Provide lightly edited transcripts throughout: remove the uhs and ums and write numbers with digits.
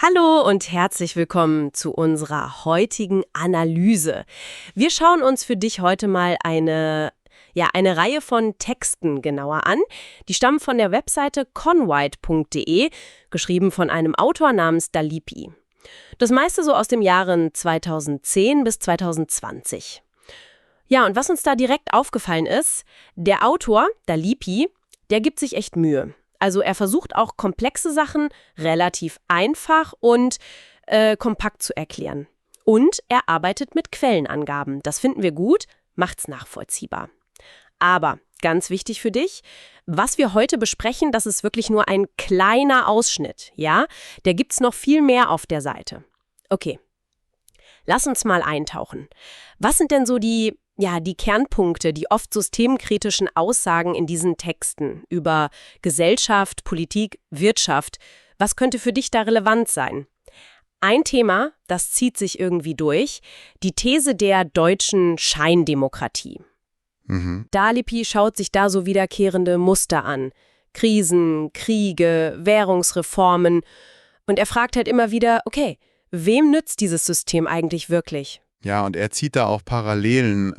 Hallo und herzlich willkommen zu unserer heutigen Analyse. Wir schauen uns für dich heute mal eine Reihe von Texten genauer an. Die stammen von der Webseite conwhite.de, geschrieben von einem Autor namens Dalipi. Das meiste so aus den Jahren 2010 bis 2020. Ja, und was uns da direkt aufgefallen ist, der Autor, Dalipi, der gibt sich echt Mühe. Also er versucht auch komplexe Sachen relativ einfach und kompakt zu erklären. Und er arbeitet mit Quellenangaben. Das finden wir gut, macht's nachvollziehbar. Aber ganz wichtig für dich, was wir heute besprechen, das ist wirklich nur ein kleiner Ausschnitt, ja? Da gibt's noch viel mehr auf der Seite. Okay, lass uns mal eintauchen. Was sind denn so die Kernpunkte, die oft systemkritischen Aussagen in diesen Texten über Gesellschaft, Politik, Wirtschaft? Was könnte für dich da relevant sein? Ein Thema, das zieht sich irgendwie durch, die These der deutschen Scheindemokratie. Dalipi schaut sich da so wiederkehrende Muster an. Krisen, Kriege, Währungsreformen. Und er fragt halt immer wieder, okay, wem nützt dieses System eigentlich wirklich? Ja, und er zieht da auch Parallelen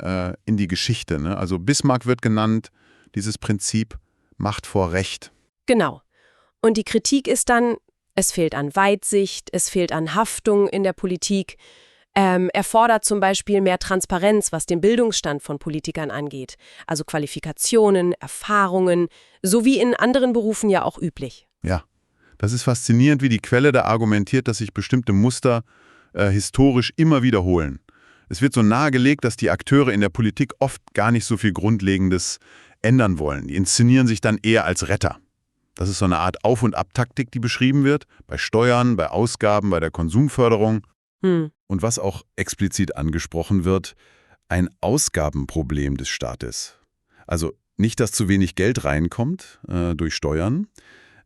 in die Geschichte, ne? Also Bismarck wird genannt, dieses Prinzip Macht vor Recht. Genau. Und die Kritik ist dann, es fehlt an Weitsicht, es fehlt an Haftung in der Politik. Er fordert zum Beispiel mehr Transparenz, was den Bildungsstand von Politikern angeht. Also Qualifikationen, Erfahrungen, so wie in anderen Berufen ja auch üblich. Ja, das ist faszinierend, wie die Quelle da argumentiert, dass sich bestimmte Muster historisch immer wiederholen. Es wird so nahegelegt, dass die Akteure in der Politik oft gar nicht so viel Grundlegendes ändern wollen. Die inszenieren sich dann eher als Retter. Das ist so eine Art Auf- und Ab-Taktik, die beschrieben wird, bei Steuern, bei Ausgaben, bei der Konsumförderung. Und was auch explizit angesprochen wird, ein Ausgabenproblem des Staates. Also nicht, dass zu wenig Geld reinkommt durch Steuern,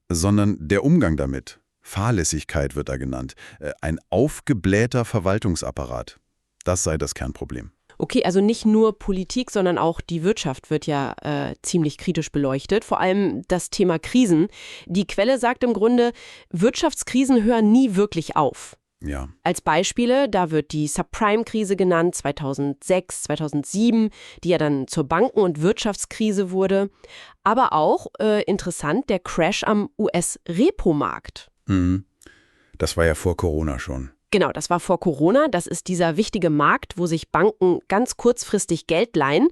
sondern der Umgang damit. Fahrlässigkeit wird da genannt. Ein aufgeblähter Verwaltungsapparat. Das sei das Kernproblem. Okay, also nicht nur Politik, sondern auch die Wirtschaft wird ja ziemlich kritisch beleuchtet. Vor allem das Thema Krisen. Die Quelle sagt im Grunde, Wirtschaftskrisen hören nie wirklich auf. Ja. Als Beispiele, da wird die Subprime-Krise genannt, 2006, 2007, die ja dann zur Banken- und Wirtschaftskrise wurde. Aber auch, interessant, der Crash am US-Repo-Markt. Das war ja vor Corona schon. Genau, das war vor Corona. Das ist dieser wichtige Markt, wo sich Banken ganz kurzfristig Geld leihen.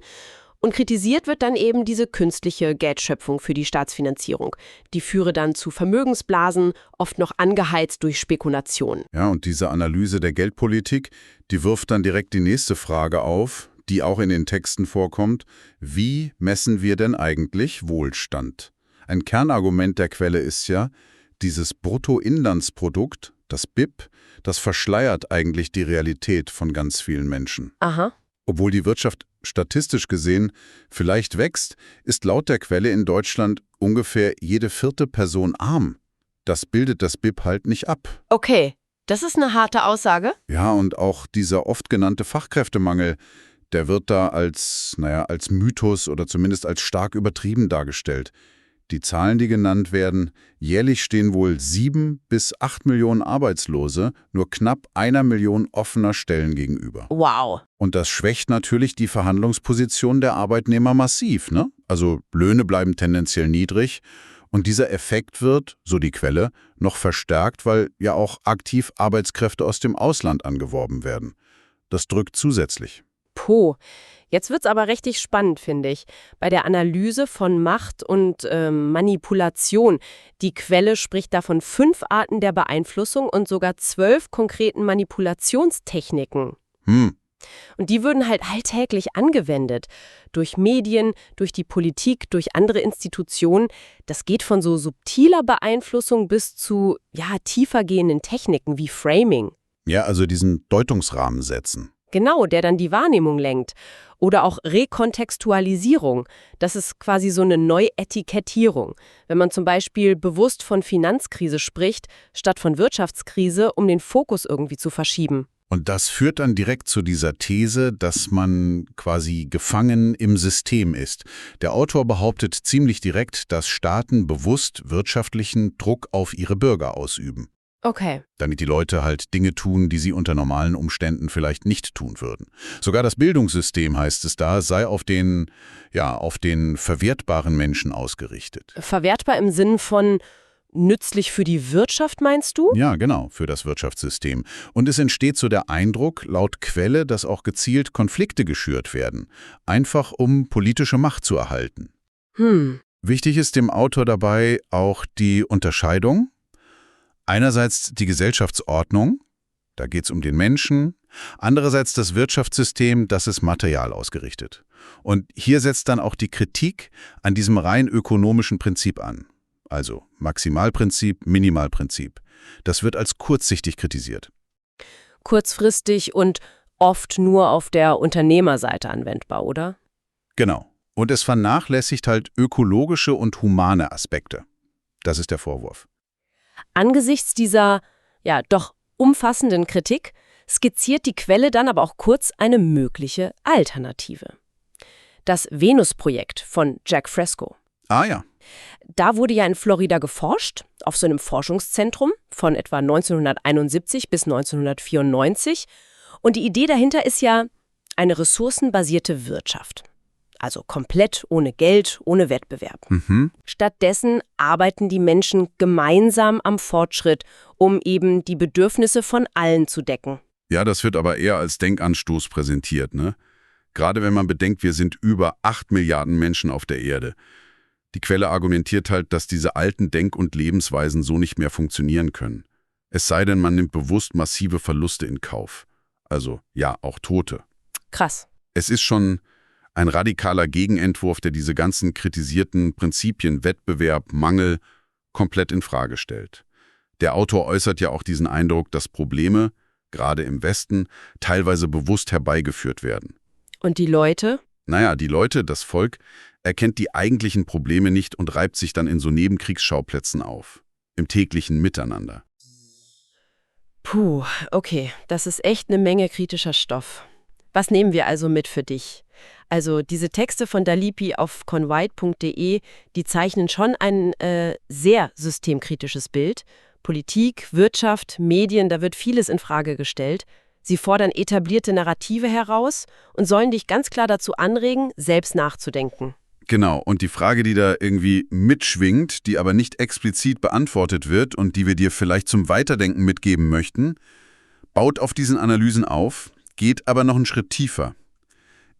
Und kritisiert wird dann eben diese künstliche Geldschöpfung für die Staatsfinanzierung. Die führe dann zu Vermögensblasen, oft noch angeheizt durch Spekulationen. Ja, und diese Analyse der Geldpolitik, die wirft dann direkt die nächste Frage auf, die auch in den Texten vorkommt. Wie messen wir denn eigentlich Wohlstand? Ein Kernargument der Quelle ist ja, dieses Bruttoinlandsprodukt, das BIP, das verschleiert eigentlich die Realität von ganz vielen Menschen. Aha. Obwohl die Wirtschaft statistisch gesehen vielleicht wächst, ist laut der Quelle in Deutschland ungefähr jede vierte Person arm. Das bildet das BIP halt nicht ab. Okay, das ist eine harte Aussage. Ja, und auch dieser oft genannte Fachkräftemangel, der wird da als Mythos oder zumindest als stark übertrieben dargestellt. Die Zahlen, die genannt werden, jährlich stehen wohl 7 bis 8 Millionen Arbeitslose nur knapp 1 Million offener Stellen gegenüber. Wow. Und das schwächt natürlich die Verhandlungsposition der Arbeitnehmer massiv, ne? Also Löhne bleiben tendenziell niedrig und dieser Effekt wird, so die Quelle, noch verstärkt, weil ja auch aktiv Arbeitskräfte aus dem Ausland angeworben werden. Das drückt zusätzlich. Puh. Jetzt wird's aber richtig spannend, finde ich. Bei der Analyse von Macht und Manipulation. Die Quelle spricht da von 5 Arten der Beeinflussung und sogar 12 konkreten Manipulationstechniken. Und die würden halt alltäglich angewendet. Durch Medien, durch die Politik, durch andere Institutionen. Das geht von so subtiler Beeinflussung bis zu tiefergehenden Techniken wie Framing. Ja, also diesen Deutungsrahmen setzen. Genau, der dann die Wahrnehmung lenkt. Oder auch Rekontextualisierung. Das ist quasi so eine Neuetikettierung. Wenn man zum Beispiel bewusst von Finanzkrise spricht, statt von Wirtschaftskrise, um den Fokus irgendwie zu verschieben. Und das führt dann direkt zu dieser These, dass man quasi gefangen im System ist. Der Autor behauptet ziemlich direkt, dass Staaten bewusst wirtschaftlichen Druck auf ihre Bürger ausüben. Okay. damit die Leute halt Dinge tun, die sie unter normalen Umständen vielleicht nicht tun würden. Sogar das Bildungssystem, heißt es da, sei auf den verwertbaren Menschen ausgerichtet. Verwertbar im Sinn von nützlich für die Wirtschaft, meinst du? Ja, genau, für das Wirtschaftssystem. Und es entsteht so der Eindruck, laut Quelle, dass auch gezielt Konflikte geschürt werden, einfach um politische Macht zu erhalten. Wichtig ist dem Autor dabei auch die Unterscheidung. Einerseits die Gesellschaftsordnung, da geht es um den Menschen, andererseits das Wirtschaftssystem, das ist material ausgerichtet. Und hier setzt dann auch die Kritik an diesem rein ökonomischen Prinzip an. Also Maximalprinzip, Minimalprinzip. Das wird als kurzsichtig kritisiert. Kurzfristig und oft nur auf der Unternehmerseite anwendbar, oder? Genau. Und es vernachlässigt halt ökologische und humane Aspekte. Das ist der Vorwurf. Angesichts dieser, ja, doch umfassenden Kritik skizziert die Quelle dann aber auch kurz eine mögliche Alternative. Das Venus-Projekt von Jack Fresco. Ah ja. Da wurde ja in Florida geforscht, auf so einem Forschungszentrum von etwa 1971 bis 1994. Und die Idee dahinter ist ja eine ressourcenbasierte Wirtschaft. Also komplett ohne Geld, ohne Wettbewerb. Stattdessen arbeiten die Menschen gemeinsam am Fortschritt, um eben die Bedürfnisse von allen zu decken. Ja, das wird aber eher als Denkanstoß präsentiert, ne? Gerade wenn man bedenkt, wir sind über 8 Milliarden Menschen auf der Erde. Die Quelle argumentiert halt, dass diese alten Denk- und Lebensweisen so nicht mehr funktionieren können. Es sei denn, man nimmt bewusst massive Verluste in Kauf. Also, ja, auch Tote. Krass. Es ist schon ein radikaler Gegenentwurf, der diese ganzen kritisierten Prinzipien Wettbewerb, Mangel komplett in Frage stellt. Der Autor äußert ja auch diesen Eindruck, dass Probleme, gerade im Westen, teilweise bewusst herbeigeführt werden. Und die Leute? Naja, die Leute, das Volk, erkennt die eigentlichen Probleme nicht und reibt sich dann in so Nebenkriegsschauplätzen auf. Im täglichen Miteinander. Puh, okay, das ist echt eine Menge kritischer Stoff. Was nehmen wir also mit für dich? Also diese Texte von Dalipi auf convite.de, die zeichnen schon ein sehr systemkritisches Bild. Politik, Wirtschaft, Medien, da wird vieles in Frage gestellt. Sie fordern etablierte Narrative heraus und sollen dich ganz klar dazu anregen, selbst nachzudenken. Genau, und die Frage, die da irgendwie mitschwingt, die aber nicht explizit beantwortet wird und die wir dir vielleicht zum Weiterdenken mitgeben möchten, baut auf diesen Analysen auf, geht aber noch einen Schritt tiefer.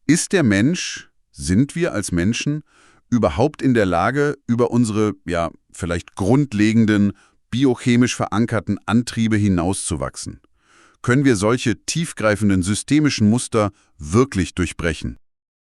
Ist der Mensch, sind wir als Menschen, überhaupt in der Lage, über unsere, ja, vielleicht grundlegenden, biochemisch verankerten Antriebe hinauszuwachsen? Können wir solche tiefgreifenden systemischen Muster wirklich durchbrechen?